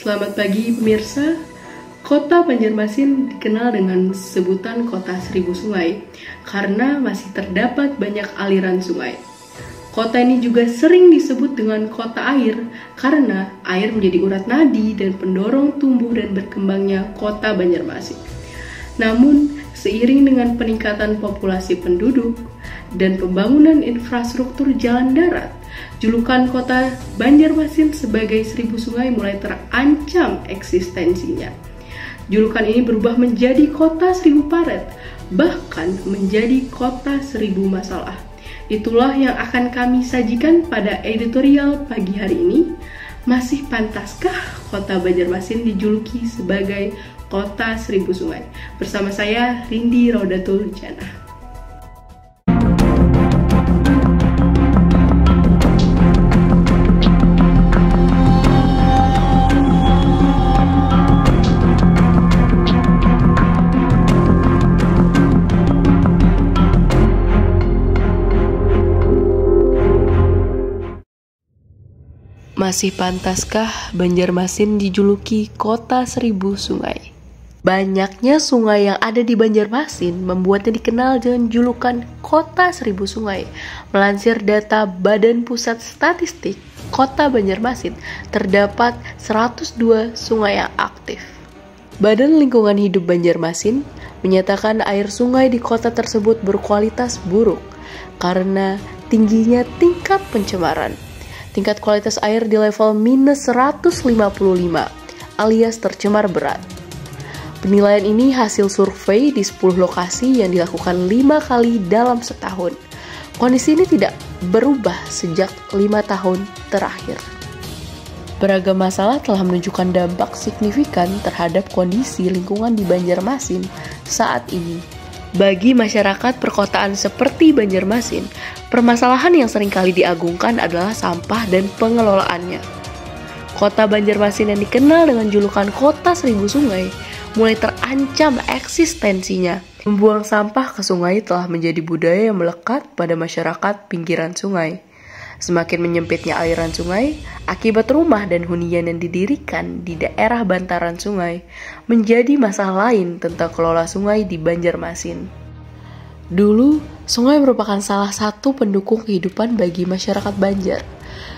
Selamat pagi pemirsa. Kota Banjarmasin dikenal dengan sebutan kota seribu sungai karena masih terdapat banyak aliran sungai. Kota ini juga sering disebut dengan kota air karena air menjadi urat nadi dan pendorong tumbuh dan berkembangnya kota Banjarmasin. Namun, seiring dengan peningkatan populasi penduduk dan pembangunan infrastruktur jalan darat, julukan kota Banjarmasin sebagai seribu sungai mulai terancam eksistensinya. Julukan ini berubah menjadi kota seribu paret, bahkan menjadi kota seribu masalah. Itulah yang akan kami sajikan pada editorial pagi hari ini. Masih pantaskah kota Banjarmasin dijuluki sebagai kota seribu sungai? Bersama saya, Rindi Raudatul Jannah. Masih pantaskah Banjarmasin dijuluki kota seribu sungai? Banyaknya sungai yang ada di Banjarmasin membuatnya dikenal dengan julukan kota seribu sungai. Melansir data Badan Pusat Statistik, kota Banjarmasin terdapat 102 sungai yang aktif. Badan Lingkungan Hidup Banjarmasin menyatakan air sungai di kota tersebut berkualitas buruk karena tingginya tingkat pencemaran. Tingkat kualitas air di level minus 155 alias tercemar berat. Penilaian ini hasil survei di 10 lokasi yang dilakukan 5 kali dalam setahun. Kondisi ini tidak berubah sejak 5 tahun terakhir. Beragam masalah telah menunjukkan dampak signifikan terhadap kondisi lingkungan di Banjarmasin saat ini. Bagi masyarakat perkotaan seperti Banjarmasin, permasalahan yang seringkali diagungkan adalah sampah dan pengelolaannya. Kota Banjarmasin yang dikenal dengan julukan kota seribu sungai mulai terancam eksistensinya. Membuang sampah ke sungai telah menjadi budaya yang melekat pada masyarakat pinggiran sungai. Semakin menyempitnya aliran sungai, akibat rumah dan hunian yang didirikan di daerah bantaran sungai menjadi masalah lain tentang kelola sungai di Banjarmasin. Dulu, sungai merupakan salah satu pendukung kehidupan bagi masyarakat Banjar.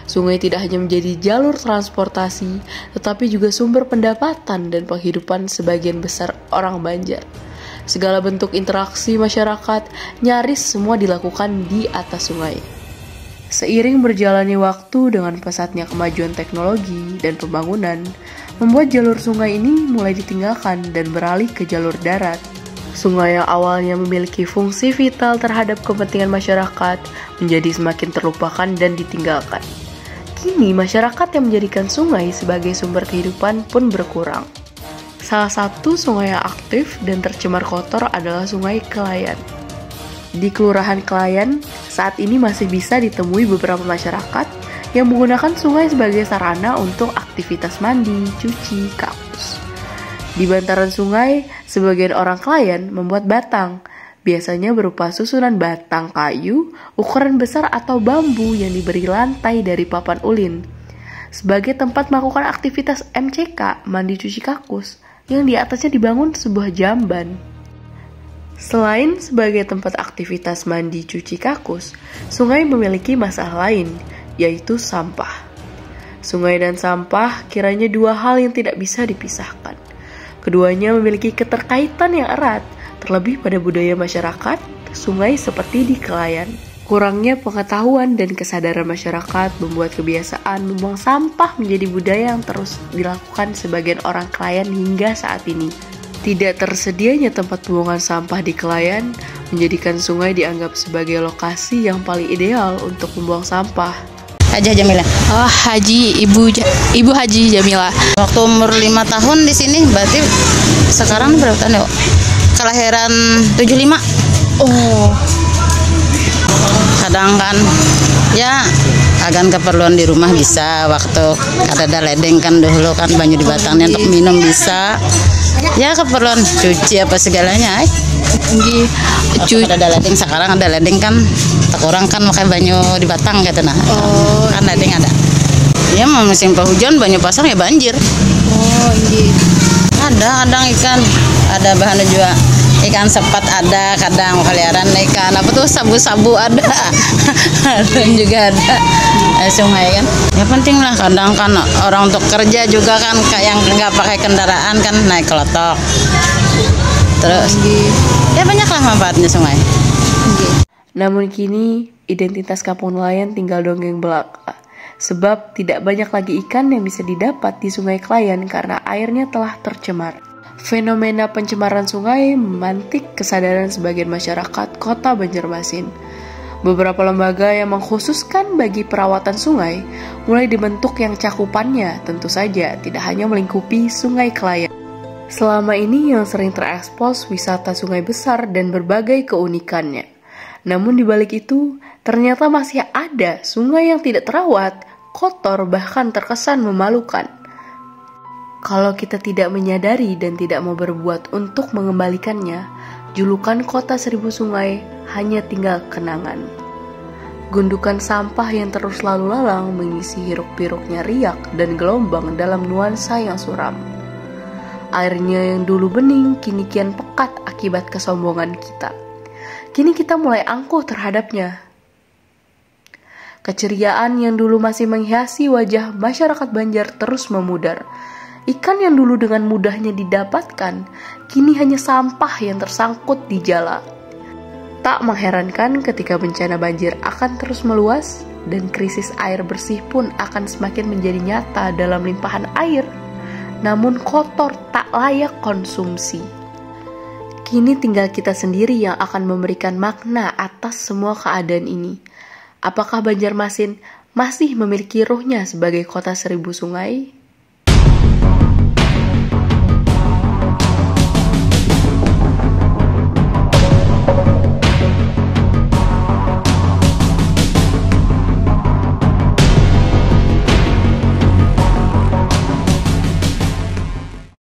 Sungai tidak hanya menjadi jalur transportasi, tetapi juga sumber pendapatan dan penghidupan sebagian besar orang Banjar. Segala bentuk interaksi masyarakat nyaris semua dilakukan di atas sungai. Seiring berjalannya waktu dengan pesatnya kemajuan teknologi dan pembangunan, membuat jalur sungai ini mulai ditinggalkan dan beralih ke jalur darat. Sungai yang awalnya memiliki fungsi vital terhadap kepentingan masyarakat menjadi semakin terlupakan dan ditinggalkan. Kini masyarakat yang menjadikan sungai sebagai sumber kehidupan pun berkurang. Salah satu sungai yang aktif dan tercemar kotor adalah Sungai Kelayan. Di Kelurahan Kelayan, saat ini masih bisa ditemui beberapa masyarakat yang menggunakan sungai sebagai sarana untuk aktivitas mandi, cuci, kakus. Di bantaran sungai, sebagian orang Kelayan membuat batang, biasanya berupa susunan batang kayu, ukuran besar atau bambu yang diberi lantai dari papan ulin, sebagai tempat melakukan aktivitas MCK, mandi cuci kakus, yang di atasnya dibangun sebuah jamban. Selain sebagai tempat aktivitas mandi cuci kakus, sungai memiliki masalah lain, yaitu sampah. Sungai dan sampah kiranya dua hal yang tidak bisa dipisahkan. Keduanya memiliki keterkaitan yang erat, terlebih pada budaya masyarakat, sungai seperti di Kelayan. Kurangnya pengetahuan dan kesadaran masyarakat membuat kebiasaan membuang sampah menjadi budaya yang terus dilakukan sebagian orang Kelayan hingga saat ini. Tidak tersedianya tempat pembuangan sampah di Kelayan menjadikan sungai dianggap sebagai lokasi yang paling ideal untuk membuang sampah. Haji Jamilah. Oh, Ibu Haji Jamilah. Waktu umur 5 tahun di sini, berarti sekarang berapa tahun ya? Kelahiran 75. Oh. Kadang kan ya agan keperluan di rumah bisa, waktu ada ledeng kan dulu kan banyu di batangnya untuk minum bisa. Ya keperluan cuci apa segalanya. Ada ledeng, sekarang ada ledeng kan kurang kan pakai banyu di batang gitu nah. Kan ledeng ada. Ya musim penghujan banyu pasang ya banjir. Oh, iya. Ada kadang ikan, ada bahan juga ikan sepat ada, kadang peliharaan ikan apa tuh sabu-sabu ada, dan juga ada sungai kan. Ya penting lah, kadang kan orang untuk kerja juga kan kayak yang nggak pakai kendaraan kan naik kelotok. Terus ya banyaklah manfaatnya sungai. Namun kini identitas kampung nelayan tinggal dongeng belaka. Sebab tidak banyak lagi ikan yang bisa didapat di Sungai Klayan karena airnya telah tercemar. Fenomena pencemaran sungai memantik kesadaran sebagian masyarakat kota Banjarmasin. Beberapa lembaga yang mengkhususkan bagi perawatan sungai mulai dibentuk yang cakupannya tentu saja tidak hanya melingkupi Sungai Klayan. Selama ini yang sering terekspos wisata sungai besar dan berbagai keunikannya. Namun di balik itu, ternyata masih ada sungai yang tidak terawat, kotor, bahkan terkesan memalukan. Kalau kita tidak menyadari dan tidak mau berbuat untuk mengembalikannya, julukan kota seribu sungai hanya tinggal kenangan. Gundukan sampah yang terus lalu lalang mengisi hiruk-pikuknya riak dan gelombang dalam nuansa yang suram. Airnya yang dulu bening kini kian pekat akibat kesombongan kita. Kini kita mulai angkuh terhadapnya. Keceriaan yang dulu masih menghiasi wajah masyarakat Banjar terus memudar. Ikan yang dulu dengan mudahnya didapatkan, kini hanya sampah yang tersangkut di jala. Tak mengherankan ketika bencana banjir akan terus meluas dan krisis air bersih pun akan semakin menjadi nyata dalam limpahan air, namun kotor tak layak konsumsi. Kini tinggal kita sendiri yang akan memberikan makna atas semua keadaan ini. Apakah Banjarmasin masih memiliki ruhnya sebagai kota seribu sungai?